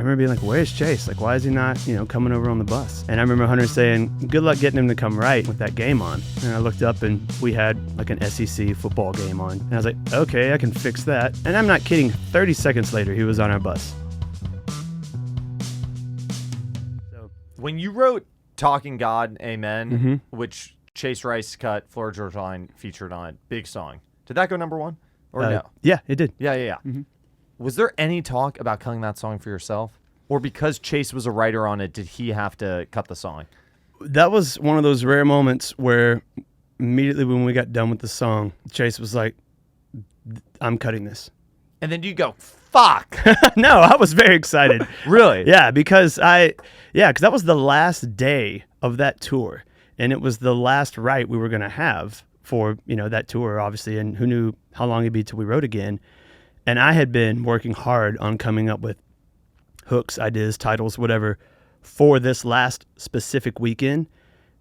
remember being like, where's Chase? Like, why is he not, coming over on the bus? And I remember Hunter saying, good luck getting him to come right with that game on. And I looked up and we had like an SEC football game on. And I was like, okay, I can fix that. And I'm not kidding, 30 seconds later, he was on our bus. So when you wrote Talking God, Amen, which Chase Rice cut, Florida Georgia Line featured on it, big song. Did that go number one? Or no? Yeah, it did. Yeah. Mm-hmm. Was there any talk about cutting that song for yourself? Or because Chase was a writer on it, did he have to cut the song? That was one of those rare moments where immediately when we got done with the song, Chase was like, I'm cutting this. And then you go, fuck. No, I was very excited. Really? Yeah, because that was the last day of that tour. And it was the last write we were going to have for, that tour, obviously. And who knew how long it'd be till we wrote again. And I had been working hard on coming up with hooks, ideas, titles, whatever, for this last specific weekend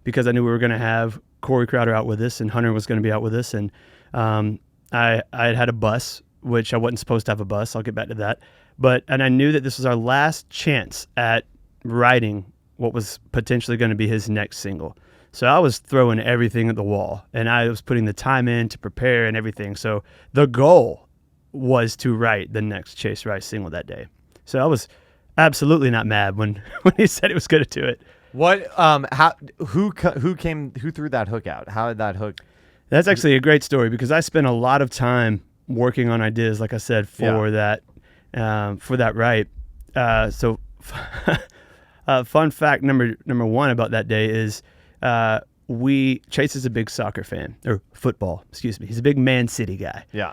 because I knew we were going to have Corey Crowder out with us and Hunter was going to be out with us. And I had a bus, which I wasn't supposed to have a bus. I'll get back to that. And I knew that this was our last chance at writing what was potentially going to be his next single. So I was throwing everything at the wall and I was putting the time in to prepare and everything. So the goal was to write the next Chase Rice single that day. So I was absolutely not mad when he said he was going to do it. What? Who threw that hook out? How did that hook? That's actually a great story because I spent a lot of time working on ideas, like I said, for that write. So fun fact number one about that day is Chase is a big soccer fan or football. Excuse me. He's a big Man City guy. Yeah.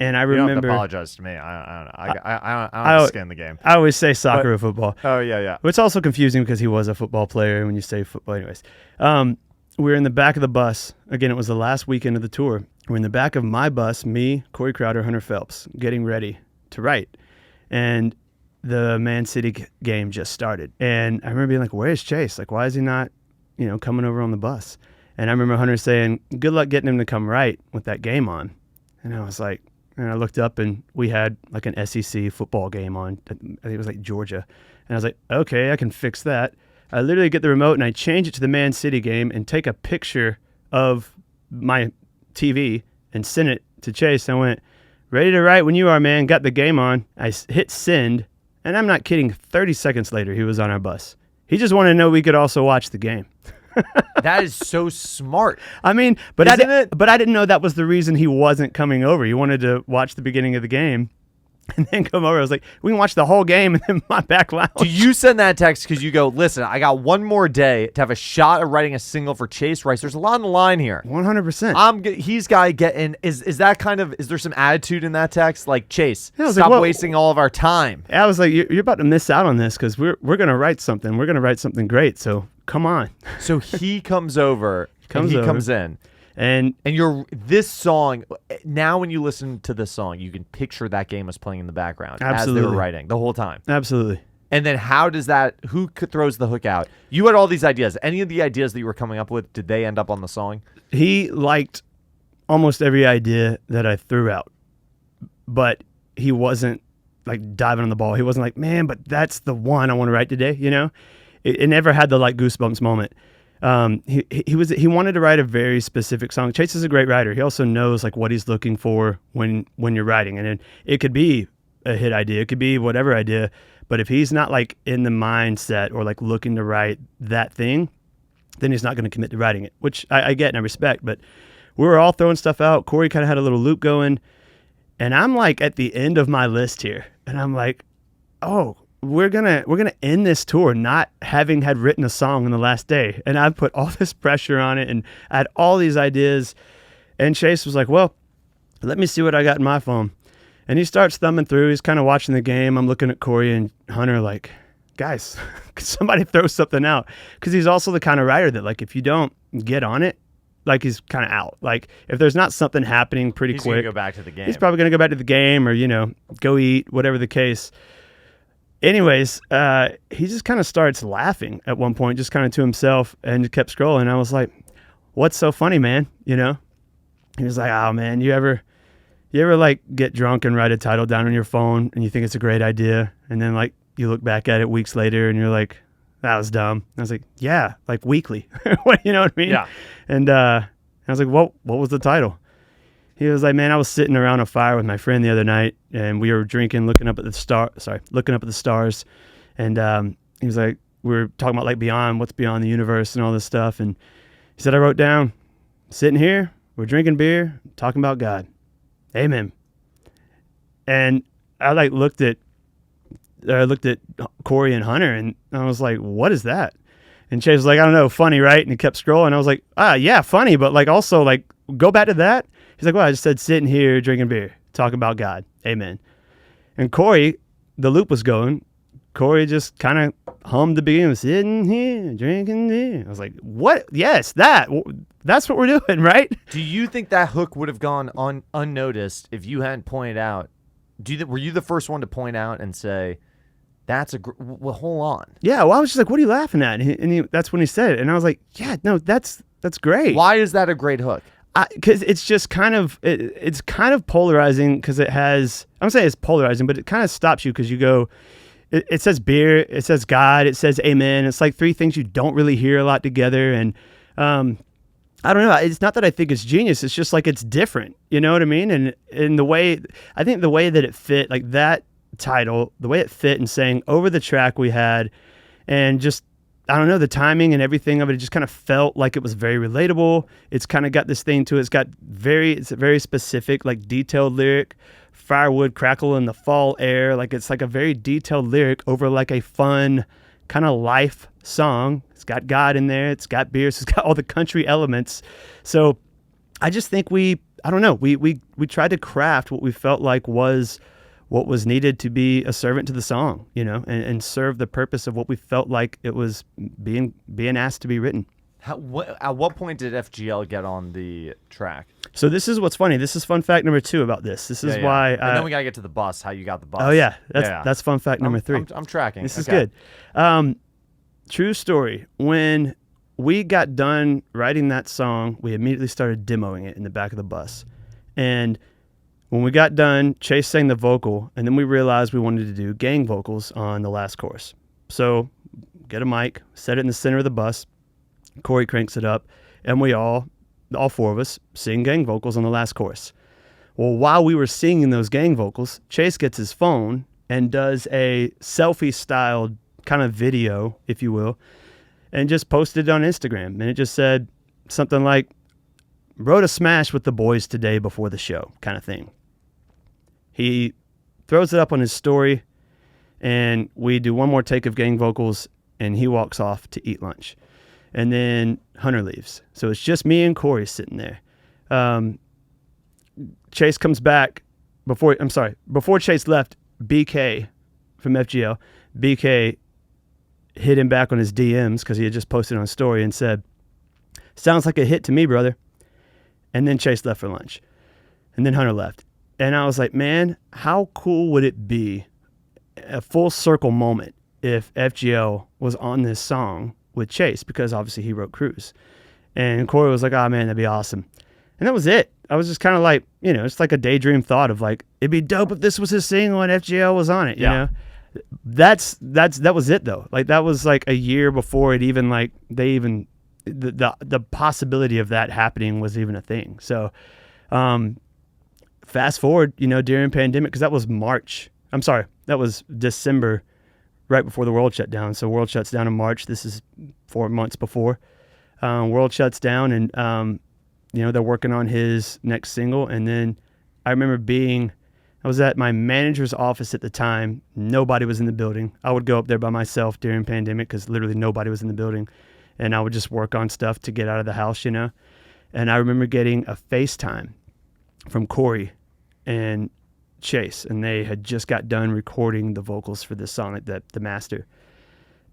And I you remember. You don't have to apologize to me. I don't know. I don't understand the game. I always say soccer or football. Oh, yeah. It's also confusing because he was a football player when you say football. Anyways, we were in the back of the bus. Again, it was the last weekend of the tour. We're in the back of my bus, me, Corey Crowder, Hunter Phelps, getting ready to write. And the Man City game just started. And I remember being like, where's Chase? Like, why is he not, coming over on the bus? And I remember Hunter saying, good luck getting him to come right with that game on. And I was like, and I looked up and we had like an SEC football game on. I think it was like Georgia. And I was like, okay, I can fix that. I literally get the remote and I change it to the Man City game and take a picture of my TV and send it to Chase. I went, ready to write when you are, man. Got the game on. I hit send. And I'm not kidding. 30 seconds later, he was on our bus. He just wanted to know we could also watch the game. That is so smart. I mean, but I didn't know that was the reason he wasn't coming over. He wanted to watch the beginning of the game and then come over. I was like, we can watch the whole game and then my back lounge. Do you send that text because you go, listen, I got one more day to have a shot of writing a single for Chase Rice. There's a lot on the line here. 100%. He's got to get in. Is that kind of, is there some attitude in that text? Like, Chase, yeah, stop wasting all of our time. I was like, you're about to miss out on this because we're going to write something. We're going to write something great. So come on. So he comes over. Comes in. And this song, now when you listen to this song, you can picture that game was playing in the background Absolutely. as they were writing the whole time. Absolutely. And then who throws the hook out? You had all these ideas. Any of the ideas that you were coming up with, did they end up on the song? He liked almost every idea that I threw out, but he wasn't like diving on the ball. He wasn't like, man, but that's the one I want to write today. It never had the like goosebumps moment. He wanted to write a very specific song. Chase is a great writer. He also knows like what he's looking for when you're writing, and it could be a hit idea, it could be whatever idea, but if he's not like in the mindset or like looking to write that thing, then he's not going to commit to writing it, which I get and I respect. But we were all throwing stuff out. Corey kind of had a little loop going, and I'm like at the end of my list here, and I'm like, oh, we're gonna end this tour not having had written a song on the last day, and I've put all this pressure on it, and I had all these ideas. And Chase was like, well, let me see what I got in my phone. And he starts thumbing through. He's kind of watching the game. I'm looking at Corey and Hunter like, guys, could somebody throw something out? Because he's also the kind of writer that like if you don't get on it, like he's kind of out. Like if there's not something happening pretty quick, he's gonna go back to the game. He's probably gonna go back to the game or go eat, whatever the case. Anyways, he just kind of starts laughing at one point, just kind of to himself, and kept scrolling. I was like, what's so funny, man? He was like, oh, man, you ever You ever like get drunk and write a title down on your phone and you think it's a great idea, and then like you look back at it weeks later and you're like, that was dumb. I was like, yeah, like weekly. You know what I mean? Yeah. And I was like, what was the title? He was like, man, I was sitting around a fire with my friend the other night and we were drinking, looking up at the stars. And he was like, we were talking about like beyond, what's beyond the universe and all this stuff. And he said, I wrote down, sitting here, we're drinking beer, talking about God. Amen. And I like looked at Corey and Hunter and I was like, what is that? And Chase was like, I don't know, funny, right? And he kept scrolling. I was like, yeah, funny, but like also like go back to that. He's like, well, I just said sitting here drinking beer, talking about God. Amen. And Corey, the loop was going. Corey just kind of hummed the beginning, sitting here drinking beer. I was like, what? Yes, that's what we're doing, right? Do you think that hook would have gone unnoticed if you hadn't pointed out? Were you the first one to point out and say, that's well, hold on. Yeah, well, I was just like, what are you laughing at? And that's when he said it. And I was like, yeah, no, that's great. Why is that a great hook? Because it's just kind of it's kind of polarizing because it has. I'm gonna say it's polarizing, but it kind of stops you because you go. It says beer, it says God, it says amen. It's like three things you don't really hear a lot together, and I don't know. It's not that I think it's genius. It's just like it's different. You know what I mean? And in the way I think the way that it fit, like that title, the way it fit, and saying over the track we had, and just. I don't know, the timing and everything of it just kind of felt like it was very relatable. It's kind of got this thing to it. It's a very specific, like detailed lyric. Firewood crackle in the fall air. Like it's like a very detailed lyric over like a fun kind of life song. It's got God in there. It's got beer. It's got all the country elements. So I just think we tried to craft what we felt like was what was needed to be a servant to the song, you know, and serve the purpose of what we felt like it was being asked to be written. At what point did FGL get on the track? So this is what's funny. This is fun fact number 2 about this. This is why. And then we gotta get to the bus. How you got the bus? Oh yeah, that's fun fact number 3. I'm tracking. This is good. True story. When we got done writing that song, we immediately started demoing it in the back of the bus, and when we got done, Chase sang the vocal, and then we realized we wanted to do gang vocals on the last chorus. So get a mic, set it in the center of the bus. Corey cranks it up, and we all 4 of us, sing gang vocals on the last chorus. Well, while we were singing those gang vocals, Chase gets his phone and does a selfie-styled kind of video, if you will, and just posted it on Instagram. And it just said something like, wrote a smash with the boys today before the show, kind of thing. He throws it up on his story, and we do one more take of gang vocals, and he walks off to eat lunch. And then Hunter leaves. So it's just me and Corey sitting there. Chase comes back before Chase left. BK from FGL, BK hit him back on his DMs because he had just posted on a story and said, sounds like a hit to me, brother. And then Chase left for lunch. And then Hunter left. And I was like, man, how cool would it be, a full circle moment, if FGL was on this song with Chase, because obviously he wrote Cruise. And Corey was like, oh man, that'd be awesome. And that was it. I was just kind of like, you know, it's like a daydream thought of like, it'd be dope if this was his single and FGL was on it, you know? That was it though. Like that was like a year before it even like, the possibility of that happening was even a thing. So, fast forward, you know, during pandemic, because that was that was December, right before the world shut down. So world shuts down in March. This is 4 months before. World shuts down, and you know, they're working on his next single. And then I remember I was at my manager's office at the time. Nobody was in the building. I would go up there by myself during pandemic because literally nobody was in the building, and I would just work on stuff to get out of the house, you know. And I remember getting a FaceTime from Corey and Chase, and they had just got done recording the vocals for this song, like the master.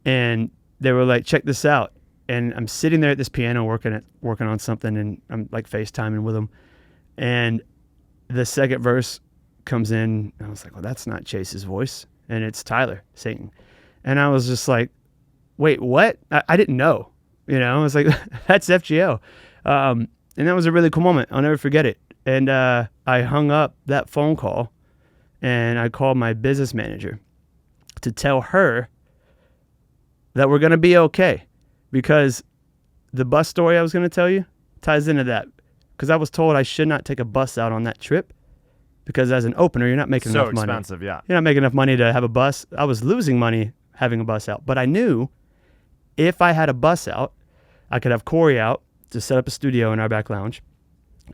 And they were like, check this out. And I'm sitting there at this piano working on something, and I'm like FaceTiming with them. And the second verse comes in, and I was like, well, that's not Chase's voice, and it's Tyler singing. And I was just like, wait, what? I didn't know. You know, I was like, that's FGL. And that was a really cool moment. I'll never forget it. And I hung up that phone call, and I called my business manager to tell her that we're going to be okay, because the bus story I was going to tell you ties into that. Because I was told I should not take a bus out on that trip, because as an opener, you're not making enough money. So expensive, yeah. You're not making enough money to have a bus. I was losing money having a bus out. But I knew if I had a bus out, I could have Corey out to set up a studio in our back lounge,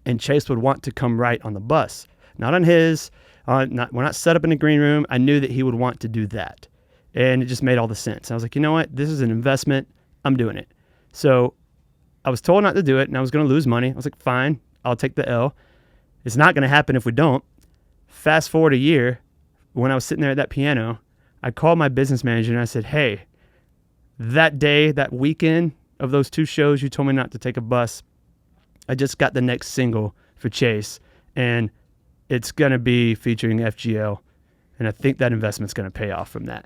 and Chase would want to come write on the bus. Not on his. We're not set up in the green room. I knew that he would want to do that. And it just made all the sense. I was like, you know what? This is an investment. I'm doing it. So I was told not to do it, and I was going to lose money. I was like, fine, I'll take the L. It's not going to happen if we don't. Fast forward a year, when I was sitting there at that piano, I called my business manager, and I said, hey, that day, that weekend of those 2 shows, you told me not to take a bus. I just got the next single for Chase, and it's going to be featuring FGL. And I think that investment's going to pay off from that.